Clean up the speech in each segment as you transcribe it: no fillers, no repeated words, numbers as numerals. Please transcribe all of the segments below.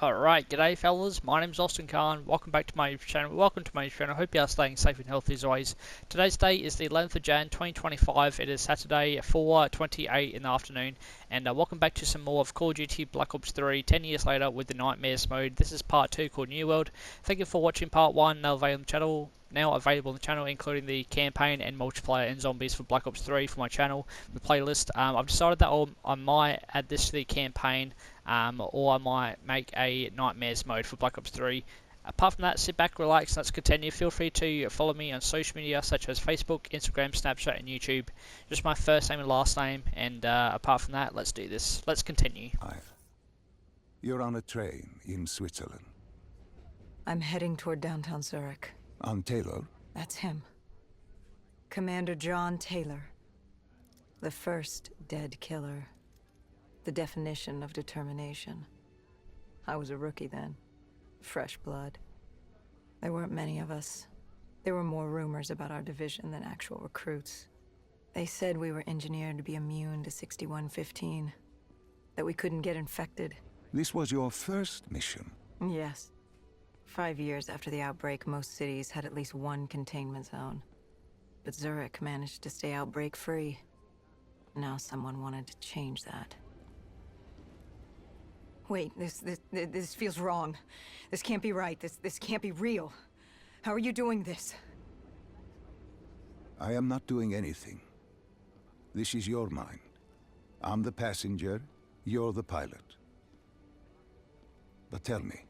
Alright, g'day fellas, my name's Austin Khan, welcome back to my channel, hope you are staying safe and healthy as always. Today's date is the 11th of Jan 2025, it is Saturday 4:28 in the afternoon, and welcome back to some more of Call of Duty Black Ops 3, 10 years later with the Nightmares mode. This is part 2 called New World. Thank you for watching part 1, now available on the channel, including the campaign and multiplayer and zombies for Black Ops 3 for my channel, the playlist. I've decided that I might add this to the campaign, or I might make a Nightmares mode for Black Ops 3. Apart from that, sit back, relax, let's continue. Feel free to follow me on social media such as Facebook, Instagram, Snapchat and YouTube. Just my first name and last name, and apart from that, let's do this. Let's continue. You're on a train in Switzerland. I'm heading toward downtown Zurich. On Taylor? That's him. Commander John Taylor. The first dead killer. The definition of determination. I was a rookie then. Fresh blood. There weren't many of us. There were more rumors about our division than actual recruits. They said we were engineered to be immune to 6115. That we couldn't get infected. This was your first mission? Yes. 5 years after the outbreak, most cities had at least one containment zone. But Zurich managed to stay outbreak-free. Now someone wanted to change that. Wait, this feels wrong. This can't be right. This can't be real. How are you doing this? I am not doing anything. This is your mind. I'm the passenger, you're the pilot. But tell me,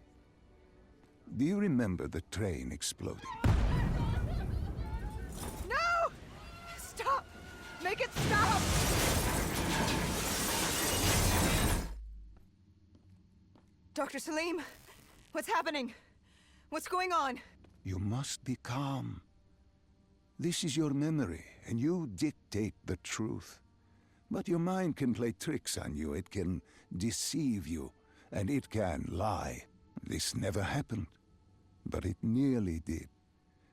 do you remember the train exploding? No! Stop! Make it stop! Dr. Salim, what's happening? What's going on? You must be calm. This is your memory, and you dictate the truth. But your mind can play tricks on you. It can deceive you, and it can lie. This never happened, but it nearly did.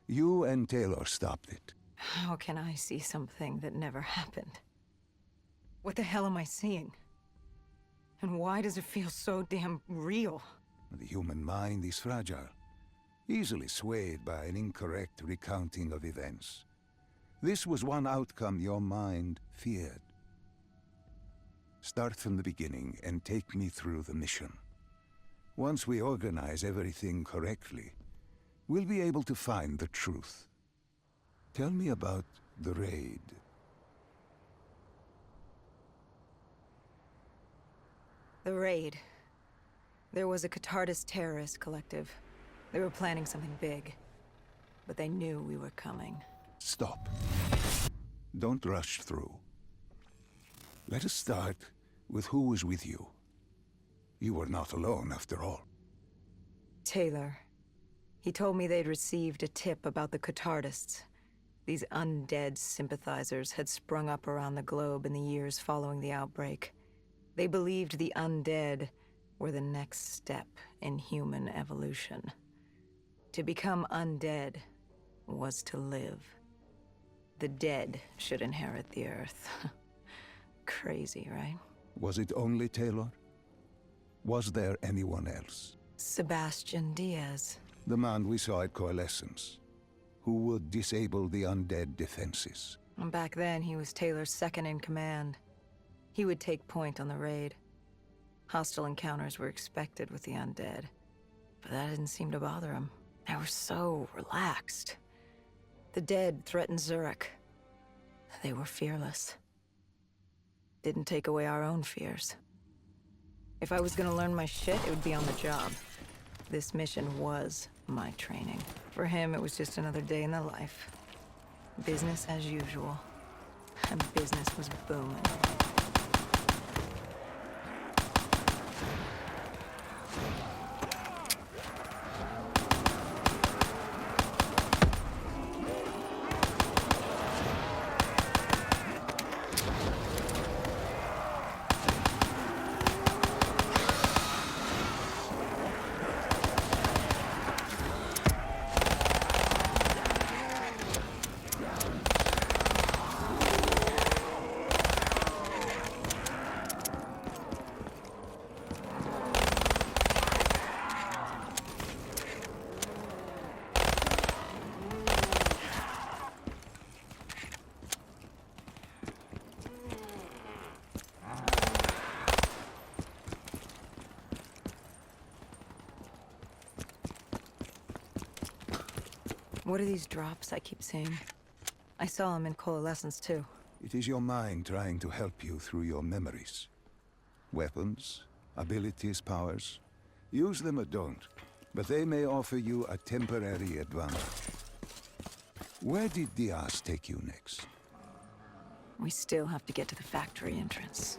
You and Taylor stopped it. How can I see something that never happened? What the hell am I seeing? And why does it feel so damn real? The human mind is fragile, easily swayed by an incorrect recounting of events. This was one outcome your mind feared. Start from the beginning and take me through the mission. Once we organize everything correctly, we'll be able to find the truth. Tell me about the raid. The raid. There was a Catardist terrorist collective. They were planning something big. But they knew we were coming. Stop. Don't rush through. Let us start with who was with you. You were not alone, after all. Taylor. He told me they'd received a tip about the Catardists. These undead sympathizers had sprung up around the globe in the years following the outbreak. They believed the undead were the next step in human evolution. To become undead was to live. The dead should inherit the earth. Crazy, right? Was it only Taylor? Was there anyone else? Sebastian Diaz. The man we saw at Coalescence, who would disable the undead defenses. And back then, he was Taylor's second in command. He would take point on the raid. Hostile encounters were expected with the undead, but that didn't seem to bother him. They were so relaxed. The dead threatened Zurich. They were fearless. Didn't take away our own fears. If I was gonna learn my shit, it would be on the job. This mission was my training. For him, it was just another day in the life. Business as usual. And business was booming. What are these drops I keep seeing? I saw them in Coalescence too. It is your mind trying to help you through your memories. Weapons, abilities, powers. Use them or don't, but they may offer you a temporary advantage. Where did Diaz take you next? We still have to get to the factory entrance.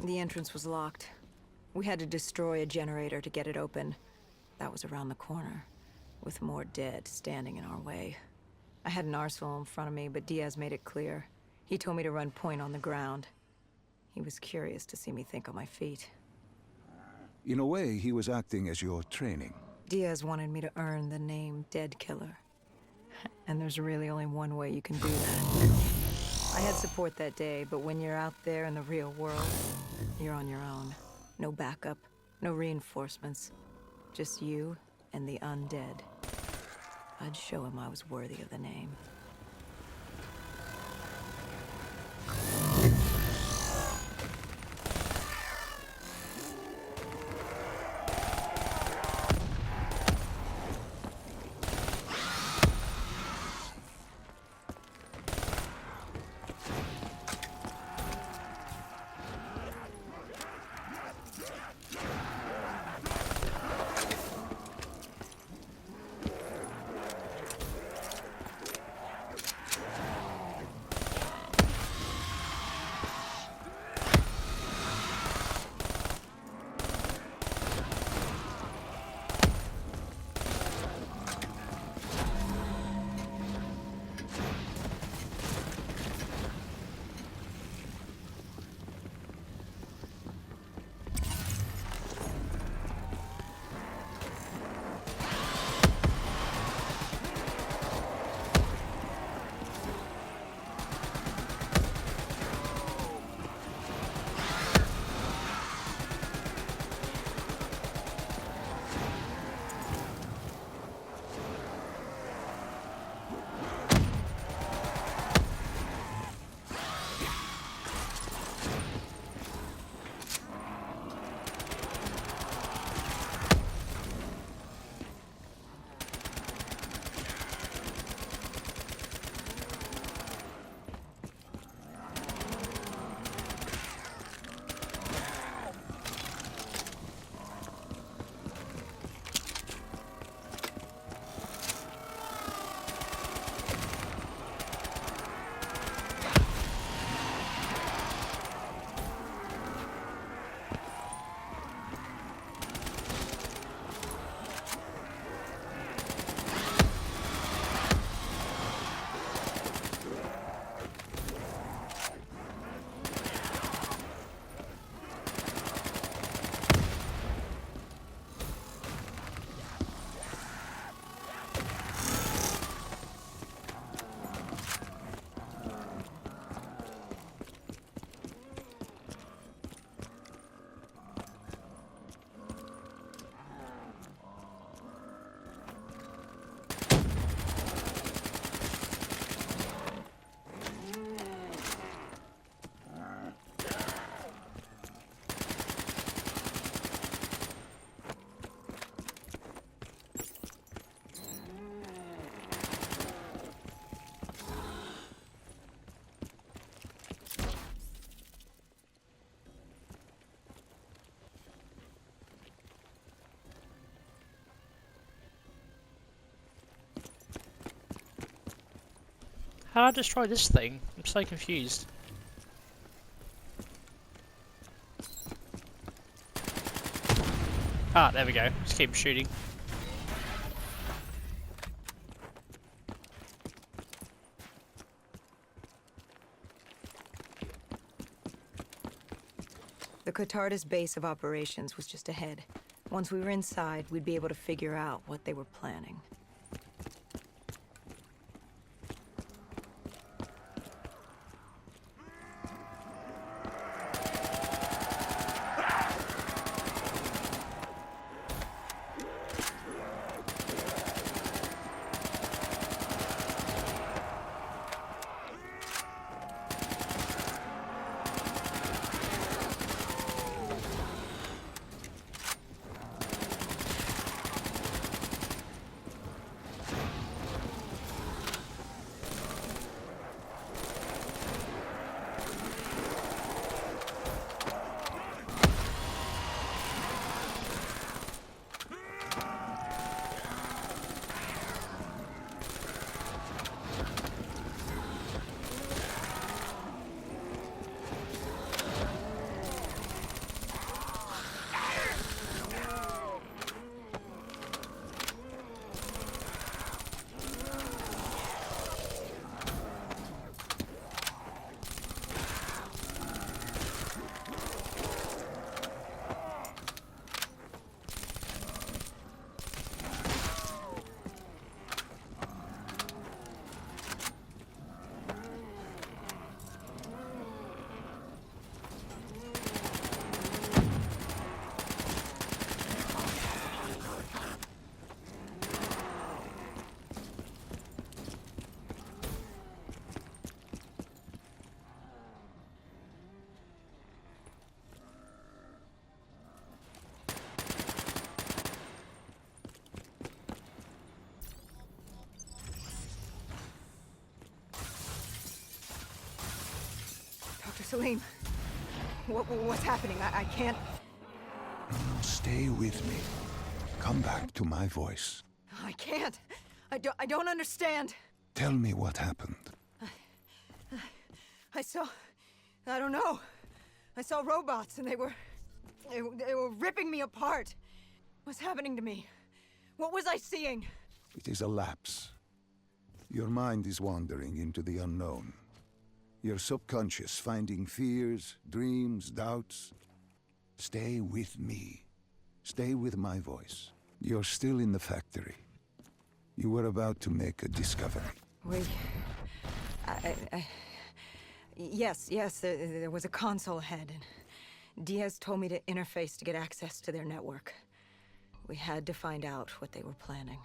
The entrance was locked. We had to destroy a generator to get it open. That was around the corner, with more dead standing in our way. I had an arsenal in front of me, but Diaz made it clear. He told me to run point on the ground. He was curious to see me think on my feet. In a way, he was acting as your training. Diaz wanted me to earn the name Dead Killer. And there's really only one way you can do that. I had support that day, but when you're out there in the real world, you're on your own. No backup, no reinforcements. Just you and the undead. I'd show him I was worthy of the name. How do I destroy this thing? I'm so confused. Ah, there we go. Just keep shooting. The Cotarda's base of operations was just ahead. Once we were inside, we'd be able to figure out what they were planning. Dr. Salim, what's happening? I can't... Stay with me. Come back to my voice. I can't. I don't understand. Tell me what happened. I don't know. I saw robots and they were ripping me apart. What's happening to me? What was I seeing? It is a lapse. Your mind is wandering into the unknown. Your subconscious finding fears, dreams, doubts. Stay with me. Stay with my voice. You're still in the factory. You were about to make a discovery. Yes, there was a console ahead, and Diaz told me to interface to get access to their network. We had to find out what they were planning.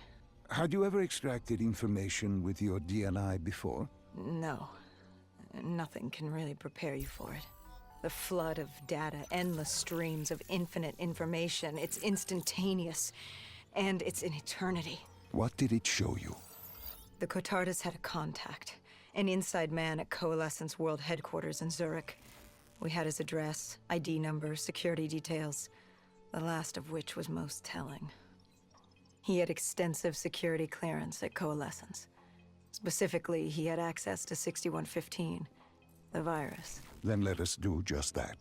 Had you ever extracted information with your DNI before? No. Nothing can really prepare you for it. The flood of data, endless streams of infinite information, it's instantaneous, and it's an eternity. What did it show you? The Cotardas had a contact, an inside man at Coalescence World Headquarters in Zurich. We had his address, ID number, security details, the last of which was most telling. He had extensive security clearance at Coalescence. Specifically, he had access to 6115, the virus. Then let us do just that.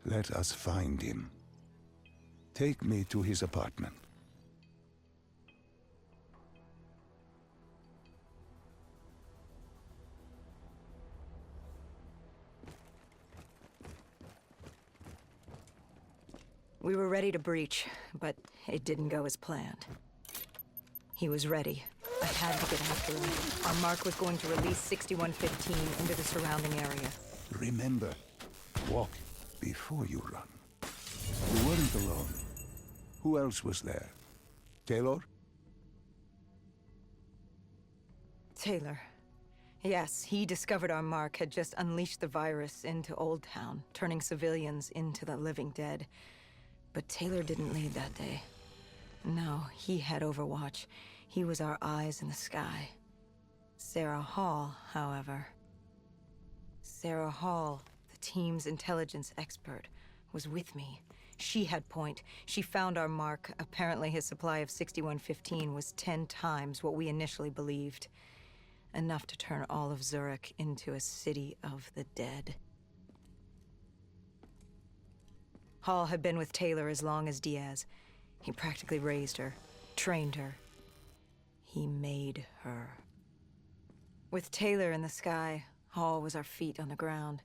Let us find him. Take me to his apartment. We were ready to breach, but it didn't go as planned. He was ready. I had to get after him. Our mark was going to release 6115 into the surrounding area. Remember, walk before you run. You weren't alone. Who else was there? Taylor? Taylor. Yes, he discovered our mark had just unleashed the virus into Old Town, turning civilians into the living dead. But Taylor didn't lead that day. No, he had Overwatch. He was our eyes in the sky. Sarah Hall, however... Sarah Hall, the team's intelligence expert, was with me. She had point. She found our mark. Apparently his supply of 6115 was 10 times what we initially believed. enough to turn all of Zurich into a city of the dead. Hall had been with Taylor as long as Diaz. He practically raised her, trained her. He made her. With Taylor in the sky, Hall was our feet on the ground.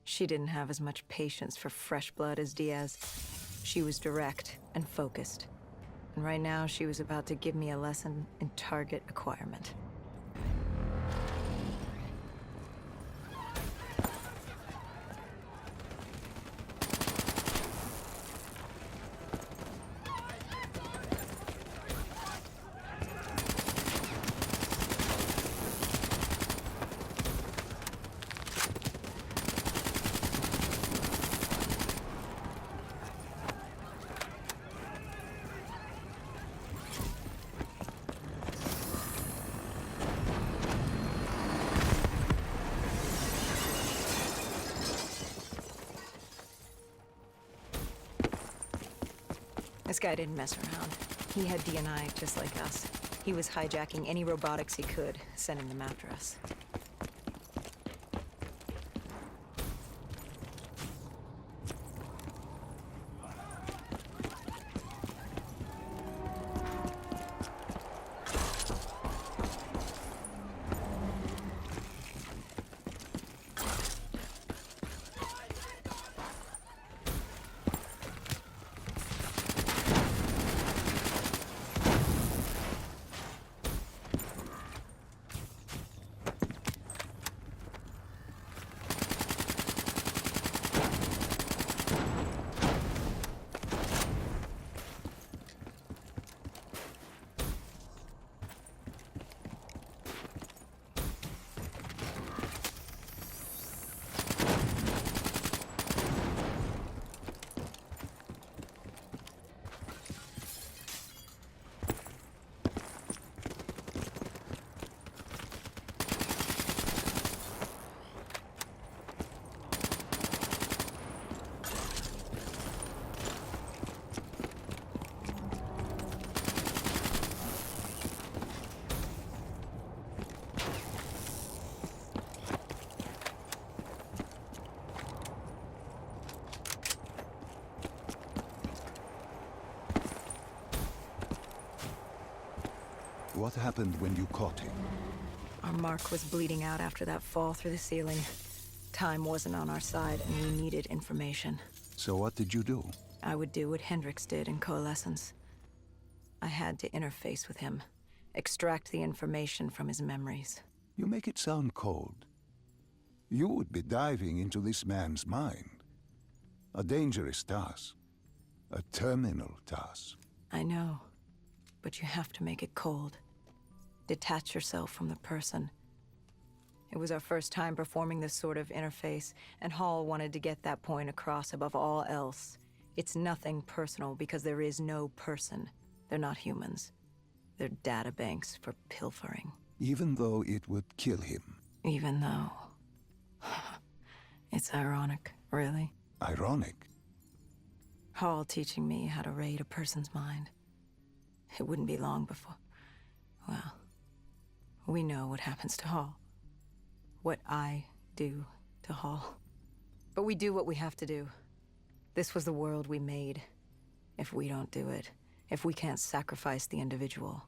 She didn't have as much patience for fresh blood as Diaz. She was direct and focused. And right now, she was about to give me a lesson in target acquirement. This guy didn't mess around. He had DNI just like us. He was hijacking any robotics he could, sending them after us. What happened when you caught him? Our mark was bleeding out after that fall through the ceiling. Time wasn't on our side, and we needed information. So what did you do? I would do what Hendricks did in Coalescence. I had to interface with him, extract the information from his memories. You make it sound cold. You would be diving into this man's mind. A dangerous task. A terminal task. I know, but you have to make it cold. Detach yourself from the person. It was our first time performing this sort of interface, and Hall wanted to get that point across above all else. It's nothing personal because there is no person. They're not humans. They're databanks for pilfering. Even though it would kill him. Even though... It's ironic, really. Ironic? Hall teaching me how to raid a person's mind. It wouldn't be long before... Well, we know what happens to Hall. What I do to Hall. But we do what we have to do. This was the world we made. If we don't do it, if we can't sacrifice the individual,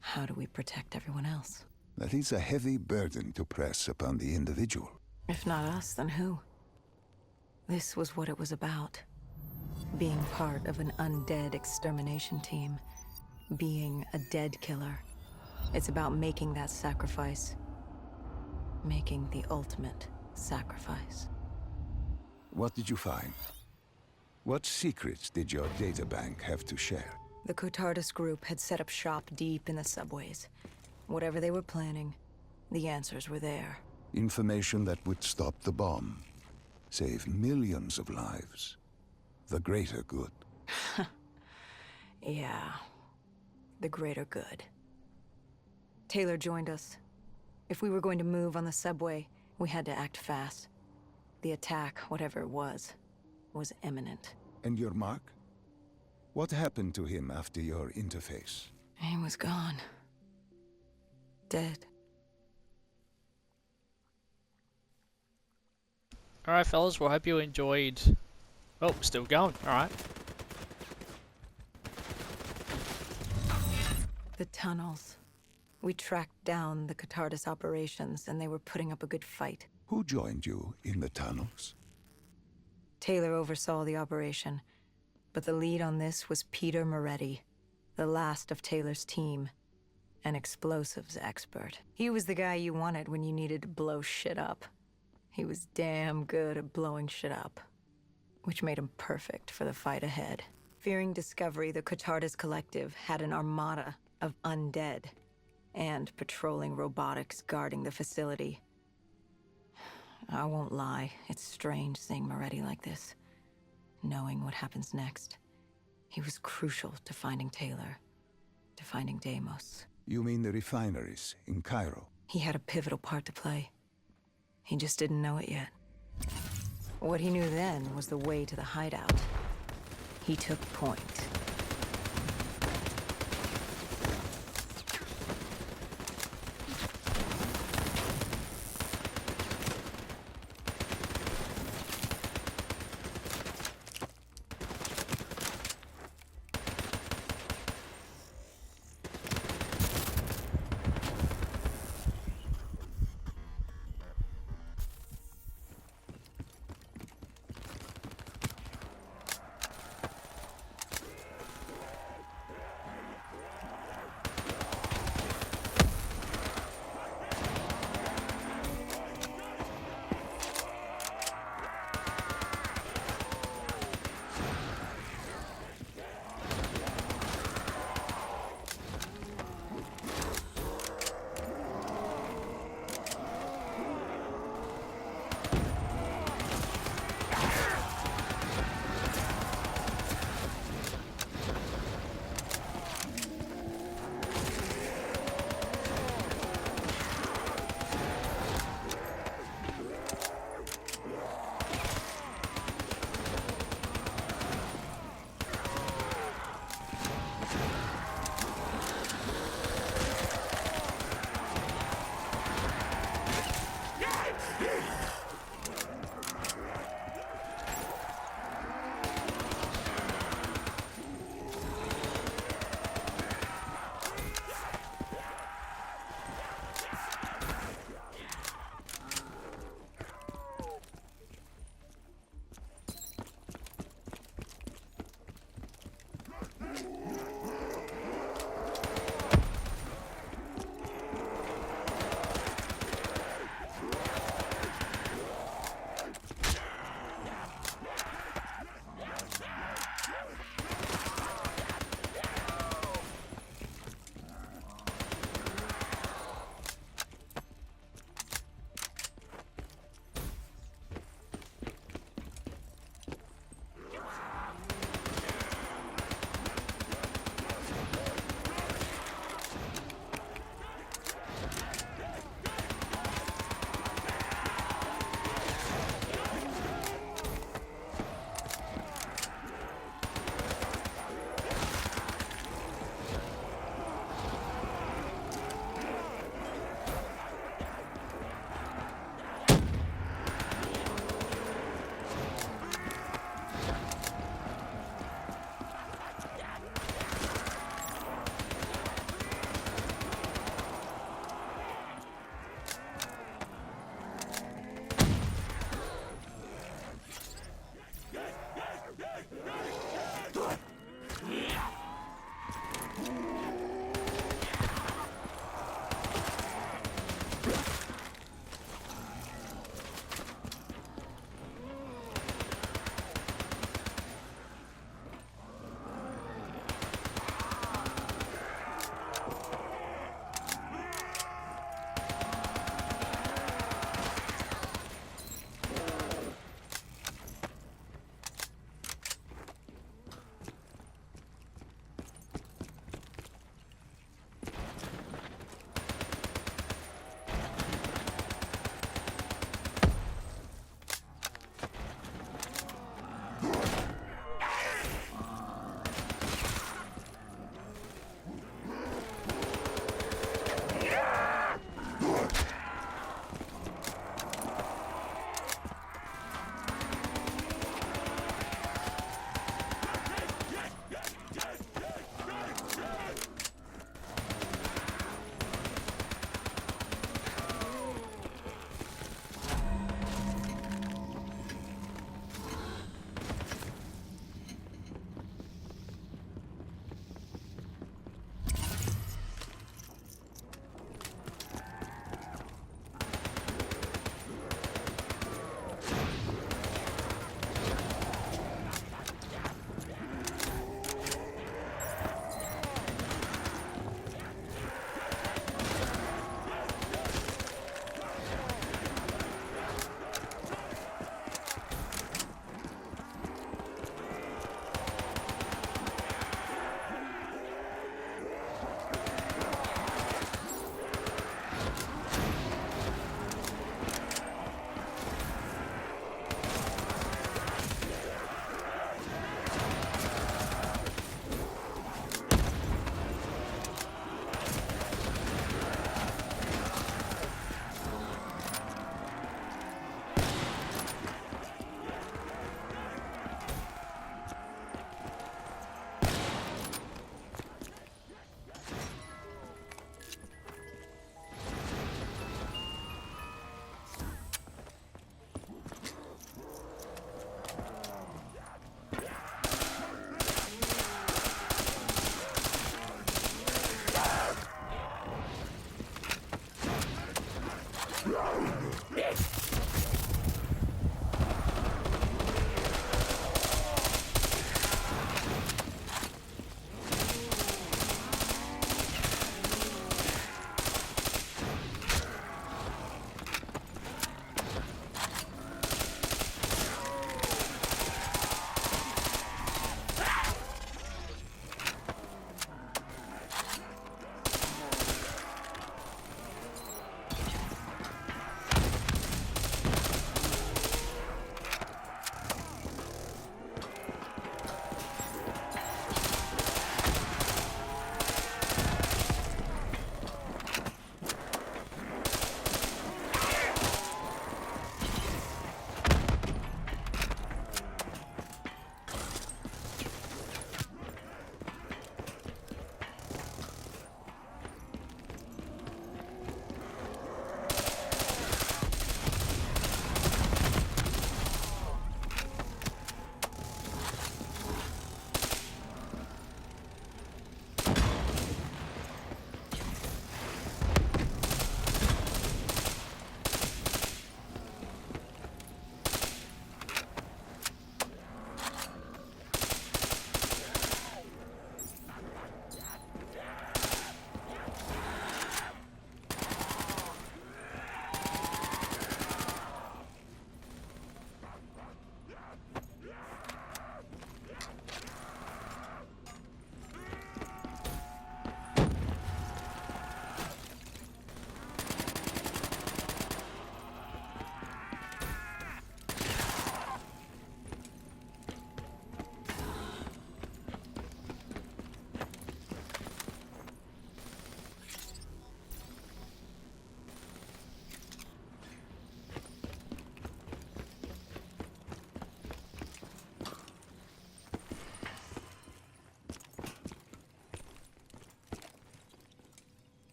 how do we protect everyone else? That is a heavy burden to press upon the individual. If not us, then who? This was what it was about. Being part of an undead extermination team. Being a dead killer. It's about making that sacrifice. Making the ultimate sacrifice. What did you find? What secrets did your databank have to share? The Cotardus group had set up shop deep in the subways. Whatever they were planning, the answers were there. Information that would stop the bomb. Save millions of lives. The greater good. Yeah. The greater good. Taylor joined us. If we were going to move on the subway, we had to act fast. The attack, whatever it was imminent. And your mark? What happened to him after your interface? He was gone. Dead. Alright, fellas, well, I hope you enjoyed. Oh, still going. Alright. The tunnels. We tracked down the Catardus operations, and they were putting up a good fight. Who joined you in the tunnels? Taylor oversaw the operation, but the lead on this was Peter Moretti, the last of Taylor's team, an explosives expert. He was the guy you wanted when you needed to blow shit up. He was damn good at blowing shit up, which made him perfect for the fight ahead. Fearing discovery, the Catardus Collective had an armada of undead and patrolling robotics guarding the facility. I won't lie, it's strange seeing Moretti like this, knowing what happens next. He was crucial to finding Taylor, to finding Deimos. You mean the refineries in Cairo? He had a pivotal part to play. He just didn't know it yet. What he knew then was the way to the hideout. He took point.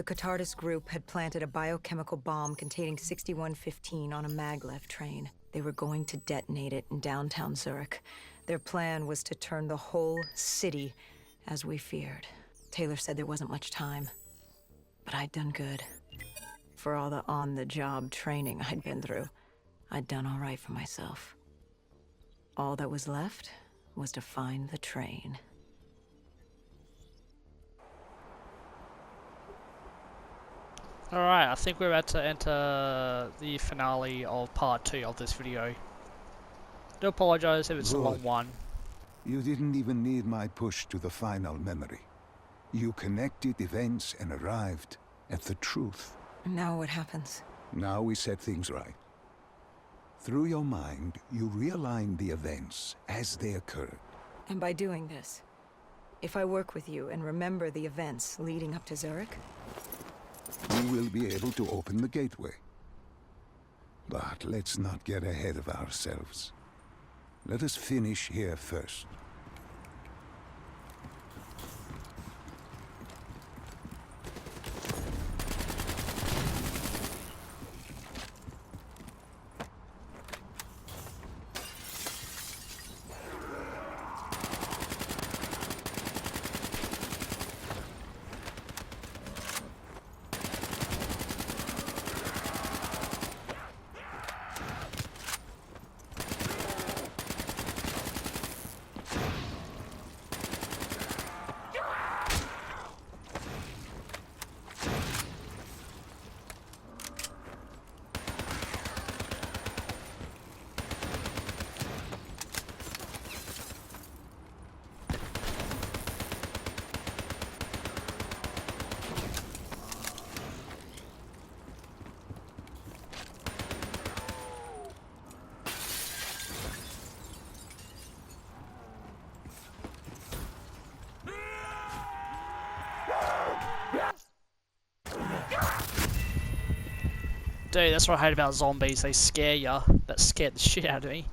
Catardus group had planted a biochemical bomb containing 6115 on a maglev train. They were going to detonate it in downtown Zurich. Their plan was to turn the whole city as we feared. Taylor said there wasn't much time, but I'd done good. For all the on-the-job training I'd been through, I'd done all right for myself. All that was left was to find the train. Alright, I think we're about to enter the finale of part 2 of this video. Do apologise if it's a long one. You didn't even need my push to the final memory. You connected events and arrived at the truth. Now what happens? Now we set things right. Through your mind, you realign the events as they occurred. And by doing this, if I work with you and remember the events leading up to Zurich, you will be able to open the gateway. But let's not get ahead of ourselves. Let us finish here first. Dude, that's what I hate about zombies, they scare ya. That scared the shit out of me.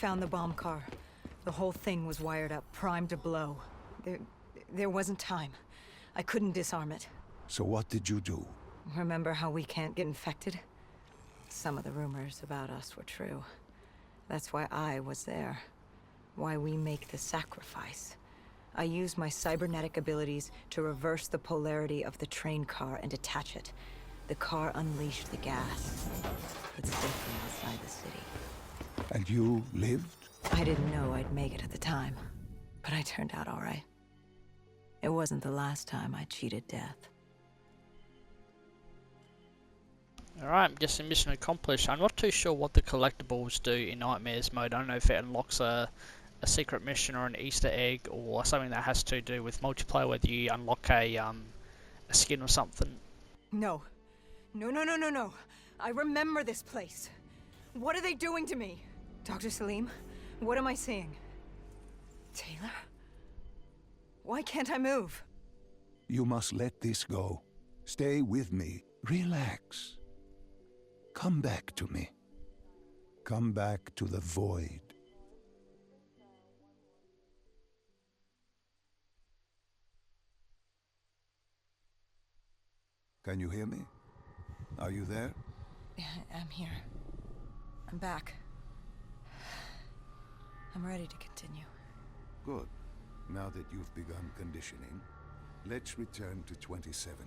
found the bomb car. The whole thing was wired up, primed to blow. There wasn't time. I couldn't disarm it. So what did you do? Remember how we can't get infected? Some of the rumors about us were true. That's why I was there. Why we make the sacrifice. I used my cybernetic abilities to reverse the polarity of the train car and detach it. The car unleashed the gas, but safely outside the city. And you lived? I didn't know I'd make it at the time, but I turned out all right. It wasn't the last time I cheated death. Alright, I'm guessing mission accomplished. I'm not too sure what the collectibles do in Nightmares mode. I don't know if it unlocks a secret mission or an Easter egg or something that has to do with multiplayer, whether you unlock a skin or something. No. No. I remember this place. What are they doing to me? Dr. Salim, what am I seeing? Taylor? Why can't I move? You must let this go. Stay with me. Relax. Come back to me. Come back to the void. Can you hear me? Are you there? Yeah, I'm here. I'm back. I'm ready to continue. Good. Now that you've begun conditioning, let's return to 2070.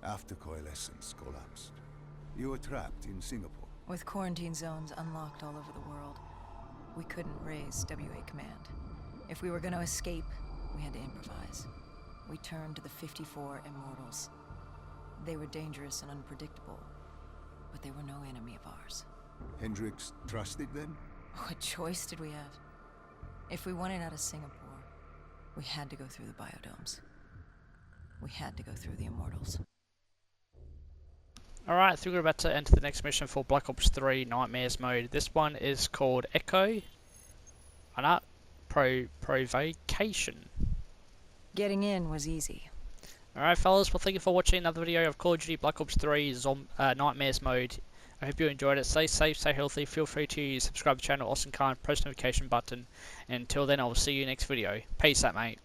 After Coalescence collapsed. You were trapped in Singapore. With quarantine zones unlocked all over the world, we couldn't raise WA command. If we were going to escape, we had to improvise. We turned to the 54 Immortals. They were dangerous and unpredictable, but they were no enemy of ours. Hendricks trusted them? What choice did we have? If we wanted out of Singapore, we had to go through the biodomes. We had to go through the Immortals. Alright, I think we're about to enter the next mission for Black Ops 3 Nightmares mode. This one is called Echo. Provocation. Getting in was easy. Alright fellas, well thank you for watching another video of Call of Duty Black Ops 3 Nightmares mode. I hope you enjoyed it. Stay safe, stay healthy. Feel free to subscribe to the channel, Austin Khan, press the notification button. And until then, I will see you next video. Peace out, mate.